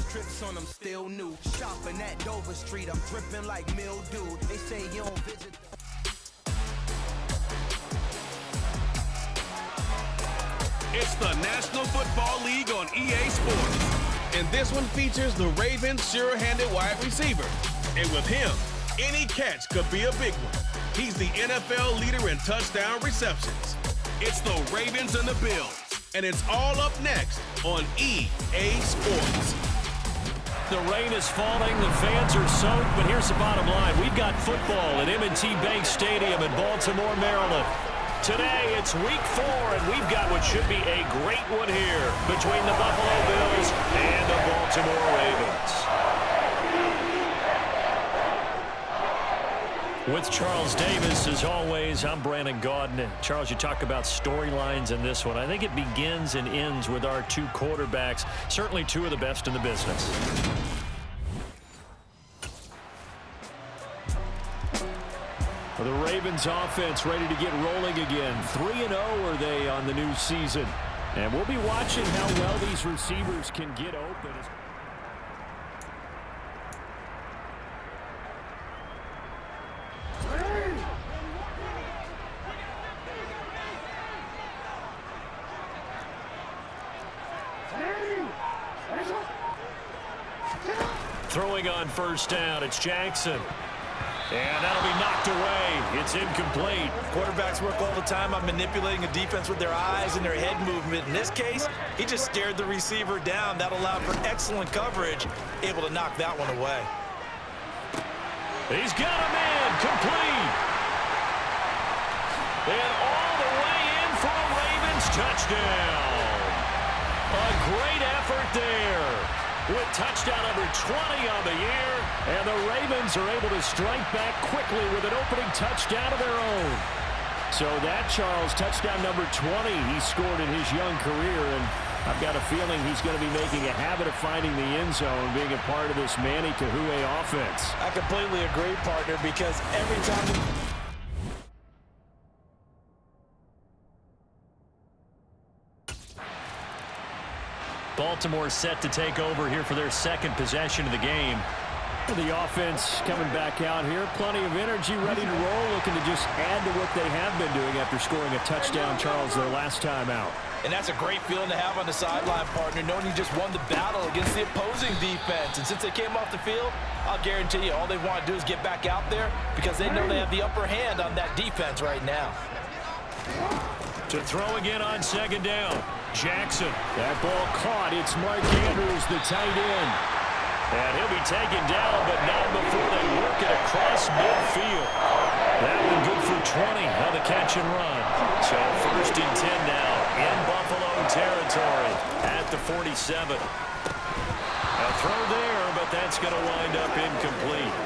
strips on them still new. Shopping at Dover Street, I'm dripping like mildew. They say you don't visit. It's the National Football League on EA Sports. And this one features the Ravens' sure-handed wide receiver. And with him, any catch could be a big one. He's the NFL leader in touchdown receptions. It's the Ravens and the Bills. And it's all up next on EA Sports. The rain is falling, the fans are soaked, but here's the bottom line. We've got football at M&T Bank Stadium in Baltimore, Maryland. Today, it's week 4, and we've got what should be a great one here between the Buffalo Bills and the Baltimore Ravens. With Charles Davis, as always, I'm Brandon Gaudin. Charles, you talk about storylines in this one. I think it begins and ends with our two quarterbacks, certainly two of the best in the business. The Ravens offense ready to get rolling again. 3-0 are they on the new season. And we'll be watching how well these receivers can get open. Throwing on first down, it's Jackson. And that'll be knocked away. It's incomplete. Quarterbacks work all the time on manipulating a defense with their eyes and their head movement. In this case, he just stared the receiver down. That allowed for excellent coverage, able to knock that one away. He's got a man, complete. And all the way in for a Ravens touchdown. A great effort there. With touchdown number 20 on the year, and the Ravens are able to strike back quickly with an opening touchdown of their own. So that, Charles, touchdown number 20 he scored in his young career, and I've got a feeling he's going to be making a habit of finding the end zone, being a part of this Manny Kahue offense. I completely agree, partner, because every time... Baltimore set to take over here for their second possession of the game. The offense coming back out here. Plenty of energy, ready to roll, looking to just add to what they have been doing after scoring a touchdown, Charles, their last time out. And that's a great feeling to have on the sideline, partner, knowing you just won the battle against the opposing defense. And since they came off the field, I'll guarantee you all they want to do is get back out there because they know they have the upper hand on that defense right now. To throw again on second down. Jackson. That ball caught. It's Mark Andrews, the tight end. And he'll be taken down, but not before they work it across midfield. That one good for 20 on the catch and run. So 1st and 10 now in Buffalo territory at the 47. A throw there, but that's going to wind up incomplete.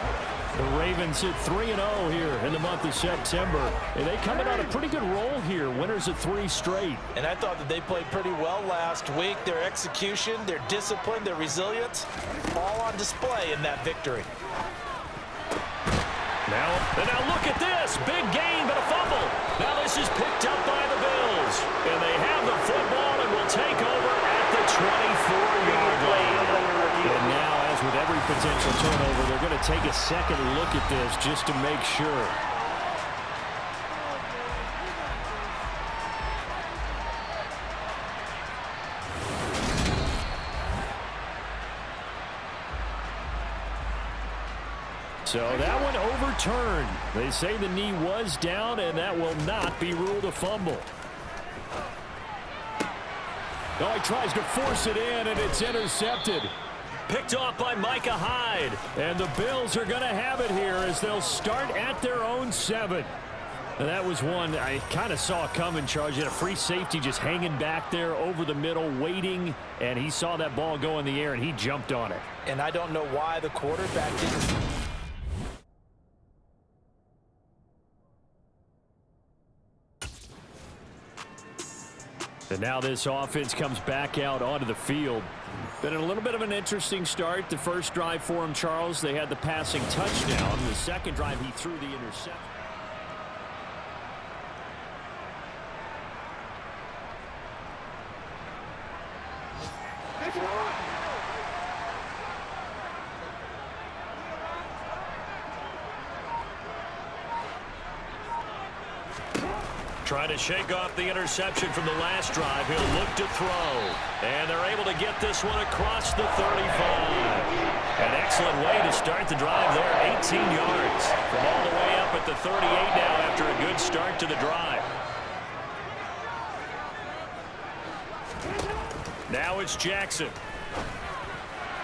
The Ravens hit 3-0 here in the month of September. And they coming on a pretty good roll here. Winners of 3 straight. And I thought that they played pretty well last week. Their execution, their discipline, their resilience, all on display in that victory. Now look at this. Big gain, but a fumble. Now this is picked up by the Bills. And they have the football and will take over at the 24-yard line. And now, as with every potential turnover, they're going to take a second look at this just to make sure. So that one overturned. They say the knee was down, and that will not be ruled a fumble. Oh, he tries to force it in, and it's intercepted. Picked off by Micah Hyde. And the Bills are going to have it here as they'll start at their own 7. And that was one I kind of saw coming, Charles. You had a free safety just hanging back there over the middle, waiting, and he saw that ball go in the air, and he jumped on it. And I don't know why the quarterback didn't. And now this offense comes back out onto the field. Been a little bit of an interesting start. The first drive for him, Charles, they had the passing touchdown. The second drive, he threw the interception. Trying to shake off the interception from the last drive. He'll look to throw. And they're able to get this one across the 35. An excellent way to start the drive there. 18 yards from all the way up at the 38 now after a good start to the drive. Now it's Jackson.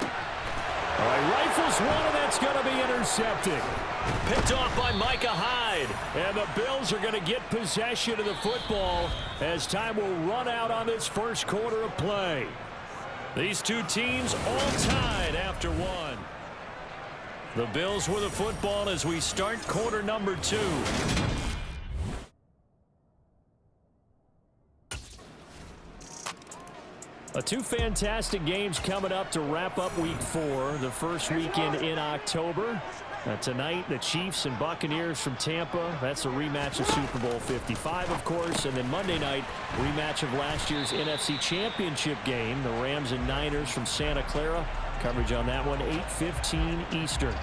All right, rifles one, and that's going to be intercepted. Picked off by Micah Hyde. And the Bills are going to get possession of the football as time will run out on this first quarter of play. These two teams all tied after one. The Bills with the football as we start quarter number 2. Two fantastic games coming up to wrap up Week 4, the first weekend in October. Tonight, the Chiefs and Buccaneers from Tampa. That's a rematch of Super Bowl 55, of course. And then Monday night, rematch of last year's NFC Championship game, the Rams and Niners from Santa Clara. Coverage on that one, 8:15 Eastern.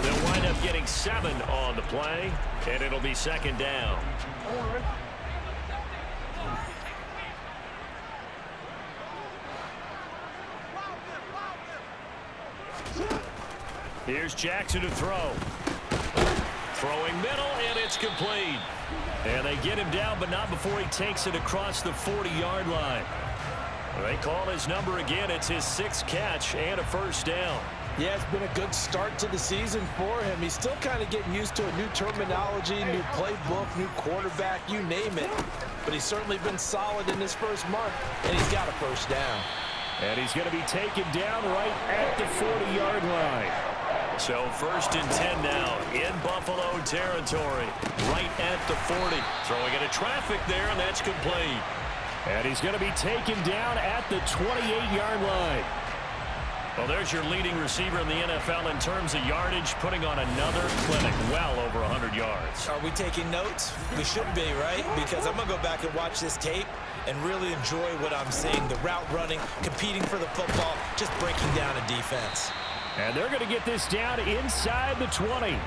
They'll wind up getting 7 on the play, and it'll be second down. Here's Jackson to throw. Throwing middle, and it's complete. And they get him down, but not before he takes it across the 40-yard line. They call his number again. It's his 6th catch and a first down. Yeah, it's been a good start to the season for him. He's still kind of getting used to a new terminology, new playbook, new quarterback, you name it. But he's certainly been solid in his first month, and he's got a first down. And he's going to be taken down right at the 40-yard line. So 1st and 10 now in Buffalo territory, right at the 40. Throwing into traffic there, and that's complete. And he's going to be taken down at the 28-yard line. Well, there's your leading receiver in the NFL in terms of yardage, putting on another clinic, well over 100 yards. Are we taking notes? We should be, right? Because I'm going to go back and watch this tape and really enjoy what I'm seeing. The route running, competing for the football, just breaking down a defense. And they're going to get this down inside the 20.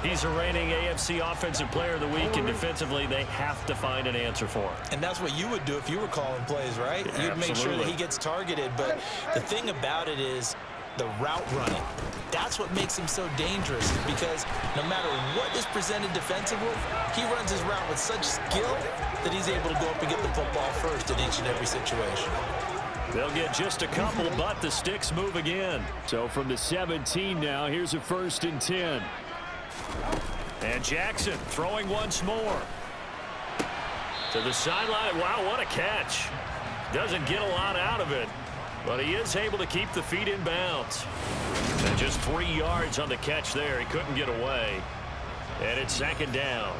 He's a reigning AFC Offensive Player of the Week, and defensively, they have to find an answer for him. And that's what you would do if you were calling plays, right? Yeah, You'd make sure that he gets targeted. But the thing about it is the route running. That's what makes him so dangerous, because no matter what is presented defensively, he runs his route with such skill that he's able to go up and get the football first in each and every situation. They'll get just a couple, but the sticks move again. So from the 17 now, here's a 1st and 10. And Jackson throwing once more. To the sideline. Wow, what a catch. Doesn't get a lot out of it, but he is able to keep the feet in bounds. And just 3 yards on the catch there. He couldn't get away. And it's second down.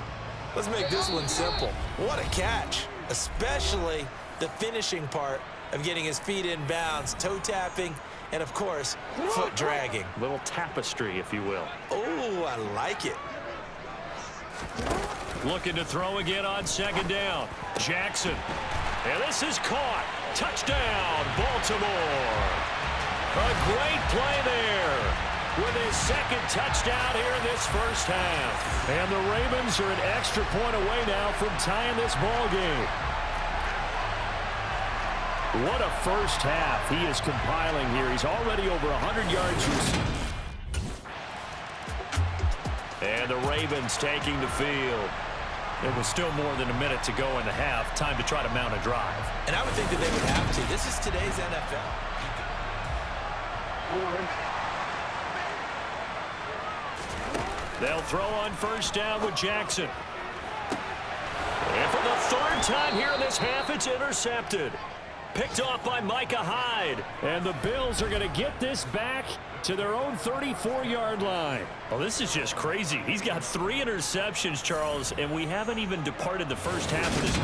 Let's make this one simple. What a catch, especially the finishing part of getting his feet in bounds, toe tapping, and of course, foot dragging. Little tapestry, if you will. Oh, I like it. Looking to throw again on second down. Jackson. And this is caught. Touchdown, Baltimore. A great play there with his 2nd touchdown here in this first half. And the Ravens are an extra point away now from tying this ball game. What a first half he is compiling here. He's already over 100 yards receiving. And the Ravens taking the field. There was still more than a minute to go in the half. Time to try to mount a drive. And I would think that they would have to. This is today's NFL. They'll throw on first down with Jackson. And for the 3rd time here in this half, it's intercepted. Picked off by Micah Hyde. And the Bills are going to get this back to their own 34-yard line. Well, this is just crazy. He's got 3 interceptions, Charles, and we haven't even departed the first half of this.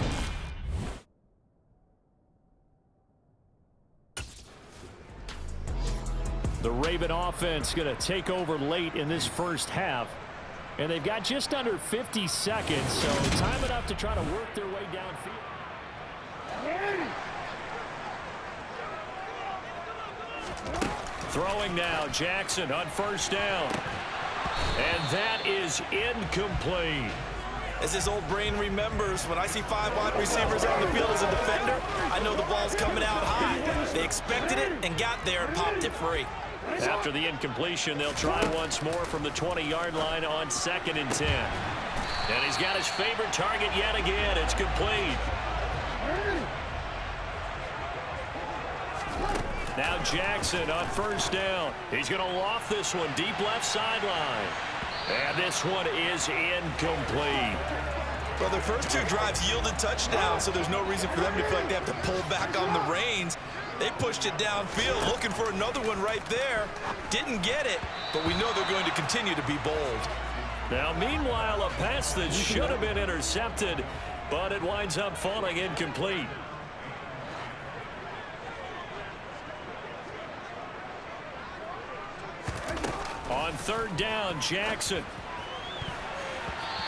The Raven offense going to take over late in this first half. And they've got just under 50 seconds, so time enough to try to work their way downfield. Throwing now, Jackson on first down. And that is incomplete. As his old brain remembers, when I see 5 wide receivers on the field as a defender, I know the ball's coming out high. They expected it and got there and popped it free. After the incompletion, they'll try once more from the 20-yard line on 2nd and 10. And he's got his favorite target yet again. It's complete. Now Jackson on 1st down. He's going to loft this one deep left sideline. And this one is incomplete. Well, their first 2 drives yielded touchdowns, so there's no reason for them to feel like they have to pull back on the reins. They pushed it downfield, looking for another one right there. Didn't get it, but we know they're going to continue to be bold. Now, meanwhile, a pass that should have been intercepted, but it winds up falling incomplete. On 3rd down, Jackson.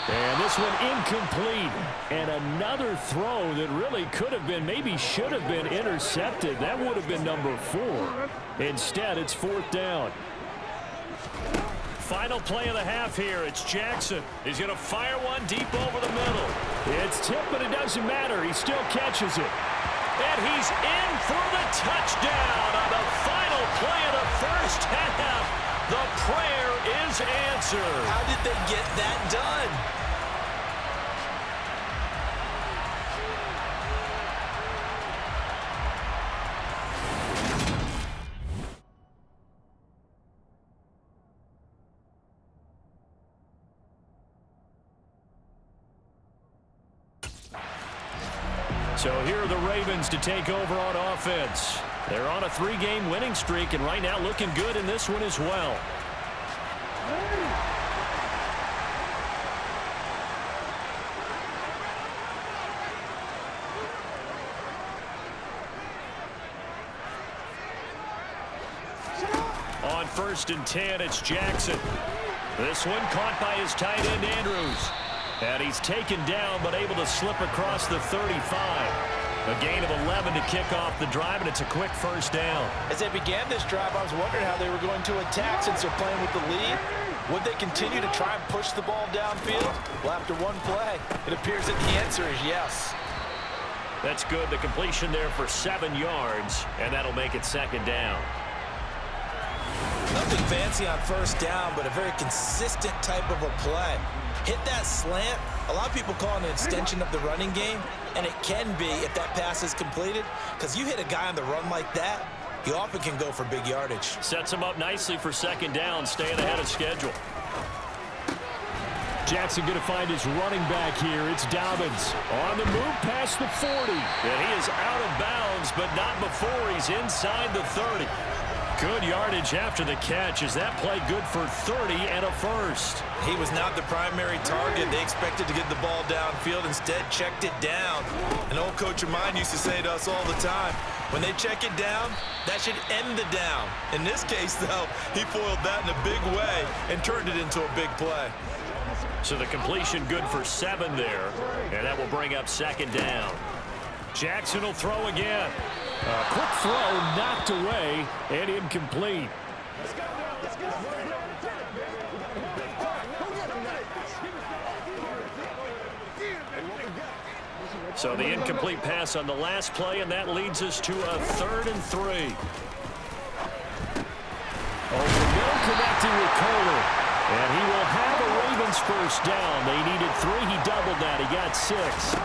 And this one incomplete. And another throw that really could have been, maybe should have been intercepted. That would have been number 4. Instead, it's 4th down. Final play of the half here. It's Jackson. He's going to fire one deep over the middle. It's tipped, but it doesn't matter. He still catches it. And he's in for the touchdown on the final play of the first half. The prayer is answered. How did they get that done? So here are the Ravens to take over on offense. They're on a 3-game winning streak, and right now looking good in this one as well. On 1st and 10, it's Jackson. This one caught by his tight end, Andrews. And he's taken down, but able to slip across the 35. A gain of 11 to kick off the drive, and it's a quick 1st down. As they began this drive, I was wondering how they were going to attack since they're playing with the lead. Would they continue to try and push the ball downfield? Well, after one play, it appears that the answer is yes. That's good. The completion there for 7 yards, and that'll make it 2nd down. Nothing fancy on 1st down, but a very consistent type of a play. Hit that slant. A lot of people call it an extension of the running game, and it can be if that pass is completed, because you hit a guy on the run like that, he often can go for big yardage. Sets him up nicely for 2nd down, staying ahead of schedule. Jackson going to find his running back here. It's Dobbins on the move past the 40. And he is out of bounds, but not before he's inside the 30. Good yardage after the catch. Is that play good for 30 and a 1st? He was not the primary target. They expected to get the ball downfield. Instead, checked it down. An old coach of mine used to say to us all the time, when they check it down, that should end the down. In this case, though, he foiled that in a big way and turned it into a big play. So the completion good for 7 there, and that will bring up 2nd down. Jackson will throw again. A quick throw knocked away and incomplete. So the incomplete pass on the last play, and that leads us to a 3rd and 3. Over the middle, connecting with Kohler. And he will have a Ravens 1st down. They needed 3. He doubled that. He got 6.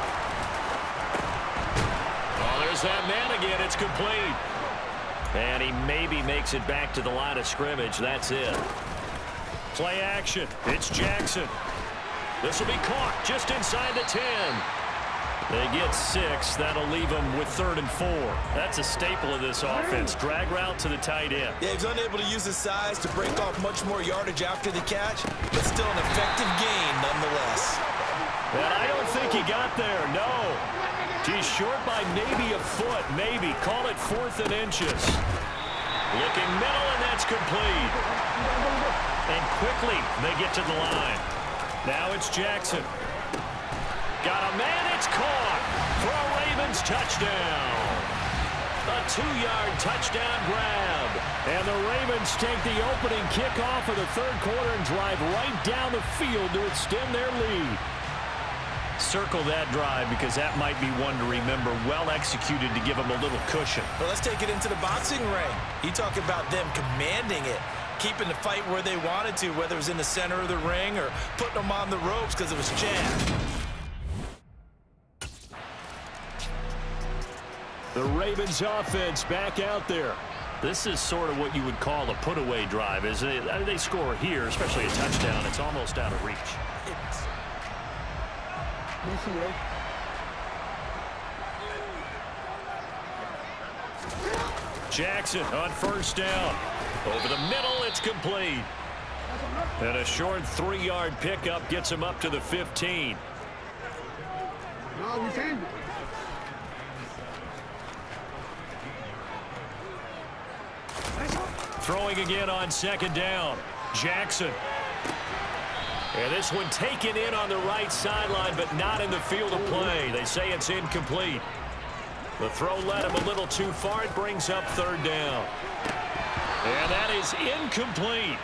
There's that man again. It's complete. And he maybe makes it back to the line of scrimmage. That's it. Play action. It's Jackson. This will be caught just inside the 10. They get 6. That'll leave them with 3rd and 4. That's a staple of this offense. Drag route to the tight end. Yeah, he's unable to use his size to break off much more yardage after the catch, but still an effective gain nonetheless. And I don't think he got there. No. He's short by maybe a foot, maybe. Call it 4th and inches. Looking middle, and that's complete. And quickly, they get to the line. Now it's Jackson. Got a man, it's caught for a Ravens touchdown. A 2-yard touchdown grab. And the Ravens take the opening kickoff of the 3rd quarter and drive right down the field to extend their lead. circle that drive because that might be one to remember. Well executed to give them a little cushion. Well, let's take it into the boxing ring. You talk about them commanding it, keeping the fight where they wanted to, whether it was in the center of the ring or putting them on the ropes because it was jammed. The Ravens offense back out there. This is sort of what you would call a put-away drive, isn't it? They score here, especially a touchdown. It's almost out of reach. Jackson on first down. Over the middle, it's complete. And a short 3-yard pickup gets him up to the 15. Throwing again on second down. Jackson. And this one taken in on the right sideline, but not in the field of play. They say it's incomplete. The throw led him a little too far. It brings up third down. And that is incomplete.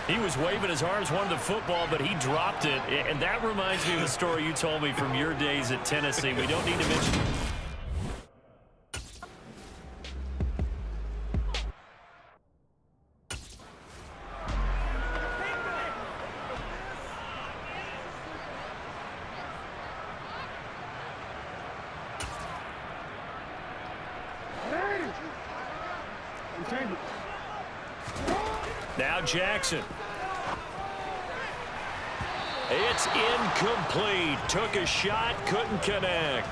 He was waving his arms, wanted the football, but he dropped it. And that reminds me of the story you told me from your days at Tennessee. We don't need to mention. Now Jackson. It's incomplete. Took a shot, couldn't connect.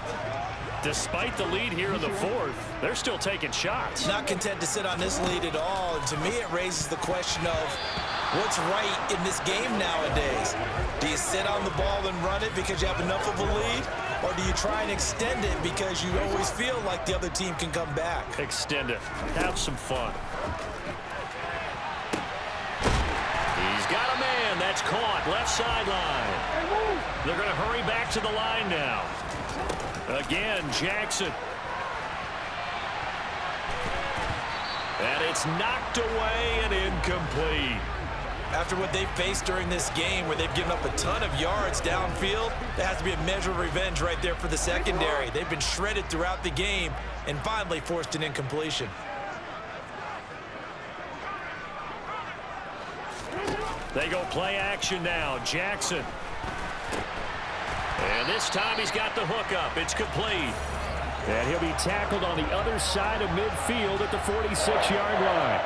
Despite the lead here in the fourth, they're still taking shots. Not content to sit on this lead at all. And to me, it raises the question of what's right in this game nowadays. Do you sit on the ball and run it because you have enough of a lead? Or do you try and extend it because you always feel like the other team can come back? Extend it. Have some fun. He's got a man. That's caught. Left sideline. They're going to hurry back to the line now. Again, Jackson. And it's knocked away and incomplete. After what they've faced during this game where they've given up a ton of yards downfield, there has to be a measure of revenge right there for the secondary. They've been shredded throughout the game and finally forced an incompletion. They go play action now. Jackson. And this time he's got the hook up. It's complete. And he'll be tackled on the other side of midfield at the 46-yard line.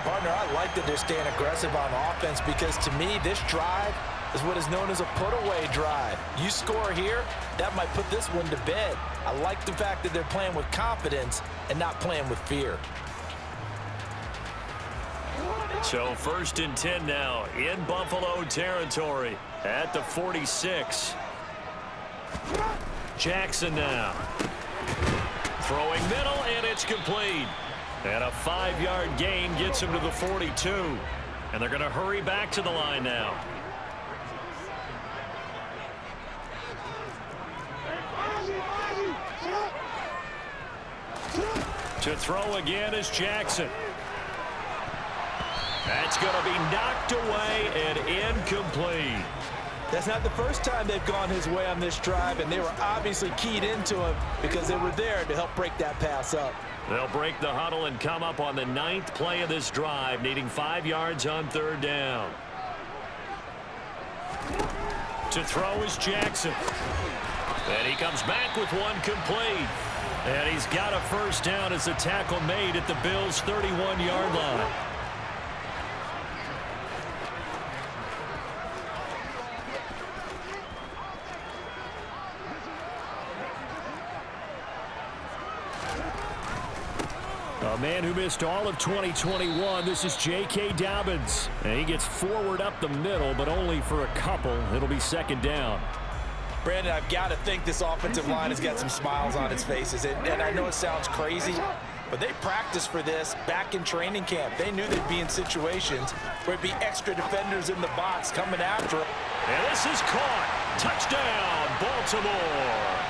Partner, I like that they're staying aggressive on offense because to me, this drive is what is known as a put-away drive. You score here, that might put this one to bed. I like the fact that they're playing with confidence and not playing with fear. So 1st and 10 now in Buffalo territory at the 46. Jackson now. Throwing middle, and it's complete. And a 5-yard gain gets him to the 42. And they're going to hurry back to the line now. To throw again is Jackson. That's going to be knocked away and incomplete. That's not the first time they've gone his way on this drive, and they were obviously keyed into him because they were there to help break that pass up. They'll break the huddle and come up on the 9th play of this drive, needing 5 yards on 3rd down. To throw is Jackson. And he comes back with one complete. And he's got a first down as the tackle made at the Bills' 31-yard line. A man who missed all of 2021, this is J.K. Dobbins. And he gets forward up the middle, but only for a couple. It'll be 2nd down. Brandon, I've got to think this offensive line has got some smiles on its faces. And I know it sounds crazy, but they practiced for this back in training camp. They knew they'd be in situations where it'd be extra defenders in the box coming after them. And this is caught. Touchdown, Baltimore.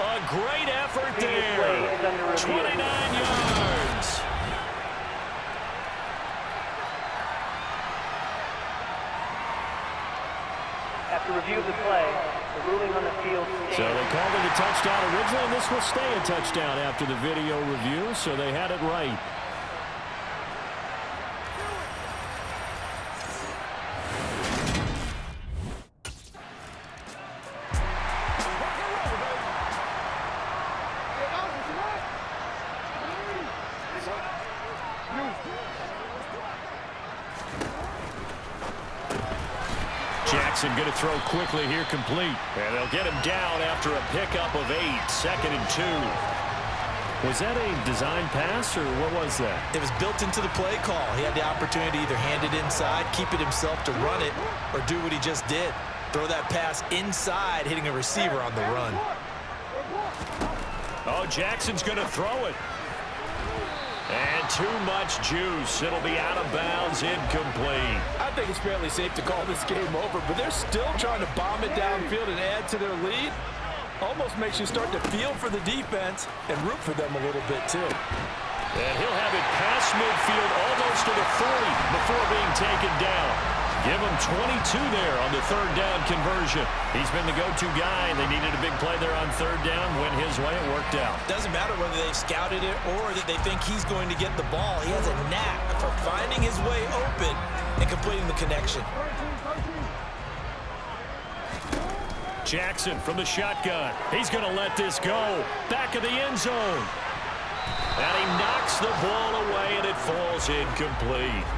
A great effort there. 29 yards. After review of the play, ruling on the field. So they called it a touchdown originally, and this will stay a touchdown after the video review, so they had it right. Jackson going to throw quickly here, complete. And they'll get him down after a pickup of 8, 2nd and 2. Was that a design pass, or what was that? It was built into the play call. He had the opportunity to either hand it inside, keep it himself to run it, or do what he just did. Throw that pass inside, hitting a receiver on the run. Oh, Jackson's going to throw it. And too much juice. It'll be out of bounds, incomplete. I think it's fairly safe to call this game over, but they're still trying to bomb it downfield and add to their lead. Almost makes you start to feel for the defense and root for them a little bit, too. And he'll have it past midfield almost to the 40 before being taken down. Give him 22 there on the 3rd down conversion. He's been the go-to guy. They needed a big play there on 3rd down. Went his way. It worked out. Doesn't matter whether they've scouted it or that they think he's going to get the ball. He has a knack for finding his way open and completing the connection. Jackson from the shotgun. He's going to let this go. Back of the end zone. And he knocks the ball away, and it falls incomplete.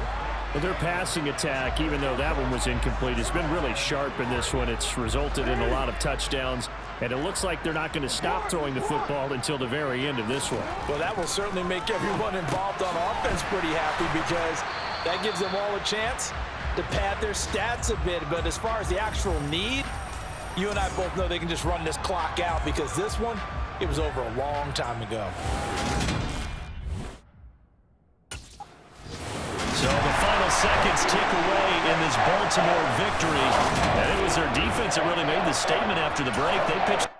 Well, their passing attack, even though that one was incomplete, has been really sharp in this one. It's resulted in a lot of touchdowns, and it looks like they're not going to stop throwing the football until the very end of this one. Well, that will certainly make everyone involved on offense pretty happy, because that gives them all a chance to pad their stats a bit. But as far as the actual need, you and I both know they can just run this clock out, because this one, it was over a long time ago. So the final seconds tick away in this Baltimore victory. And it was their defense that really made the statement after the break. They pitched